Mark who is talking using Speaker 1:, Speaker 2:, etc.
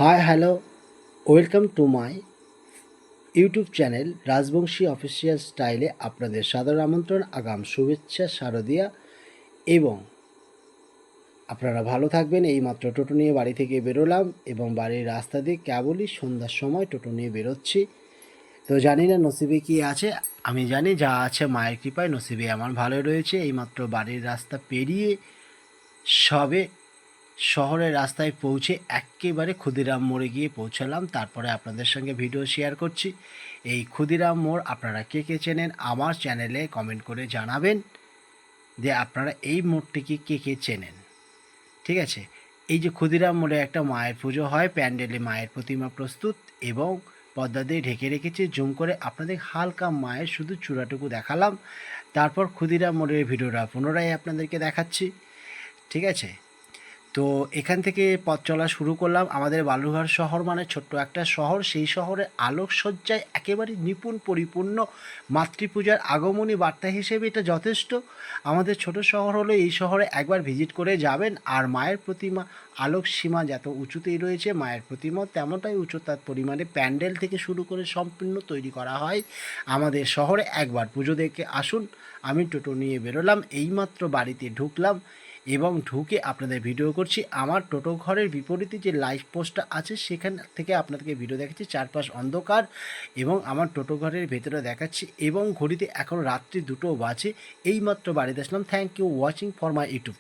Speaker 1: Hi hello, welcome to my YouTube channel Rajbanshi official স্টাইলে আপনাদের সাদর আমন্ত্রণ, আগাম শুভেচ্ছা, শারদিয়া। এবং আপনারা ভালো থাকবেন। এইমাত্র টোটো নিয়ে বাড়ি থেকে বেরোলাম এবং বাড়ির রাস্তা দিয়ে কেবলই সন্ধ্যার সময় টোটো নিয়ে বেরোচ্ছি। তো জানি না নসিবে কি আছে, আমি জানি যা আছে মায়ের কৃপায় নসিবে আমার ভালো রয়েছে। এইমাত্র বাড়ির রাস্তা পেরিয়ে সবে শহরের রাস্তায় পৌঁছে একেবারে ক্ষুদিরাম মোড়ে গিয়ে পৌঁছালাম। তারপরে আপনাদের সঙ্গে ভিডিও শেয়ার করছি। এই ক্ষুদিরাম মোড় আপনারা কে কে চেনেন আমার চ্যানেলে কমেন্ট করে জানাবেন যে আপনারা এই মোড়টিকে কে কে চেনেন। ঠিক আছে, এই যে ক্ষুদিরাম মোড়ে একটা মায়ের পুজো হয়, প্যান্ডেলে মায়ের প্রতিমা প্রস্তুত এবং পর্দা দিয়ে ঢেকে রেখেছে। জুম করে আপনাদের হালকা মায়ের শুধু চূড়াটুকু দেখালাম। তারপর ক্ষুদিরাম মোড়ের ভিডিওটা পুনরায় আপনাদেরকে দেখাচ্ছি। ঠিক আছে, তো এখান থেকে পথ চলা শুরু করলাম। আমাদের বালুরঘাট শহর মানে ছোট্ট একটা শহর, সেই শহরে আলোকসজ্জায় একেবারে নিপুণ পরিপূর্ণ। মাতৃপূজার আগমনী বার্তা হিসেবে এটা যথেষ্ট। আমাদের ছোট শহর হলো, এই শহরে একবার ভিজিট করে যাবেন। আর মায়ের প্রতিমা আলোক সীমা যত উঁচুতেই রয়েছে, মায়ের প্রতিমা তেমনটাই উচ্চতার পরিমাণে প্যান্ডেল থেকে শুরু করে সম্পূর্ণ তৈরি করা হয়। আমাদের শহরে একবার পুজো দেখে আসুন। আমি টোটো নিয়ে বেরোলাম, এইমাত্র বাড়িতে ঢুকলাম এবং ঢুকে আপনাদের ভিডিও করছি। আমার টোটো ঘরের বিপরীতে যে লাইট পোস্টটা আছে সেখান থেকে আপনাদেরকে ভিডিও দেখাচ্ছি। চারপাশ অন্ধকার এবং আমার টোটো ঘরের ভেতরে দেখাচ্ছি এবং ঘড়িতে এখন রাত্রি 2টো বাজে। এইমাত্র বাড়িতে আসলাম। Thank you watching for my YouTube.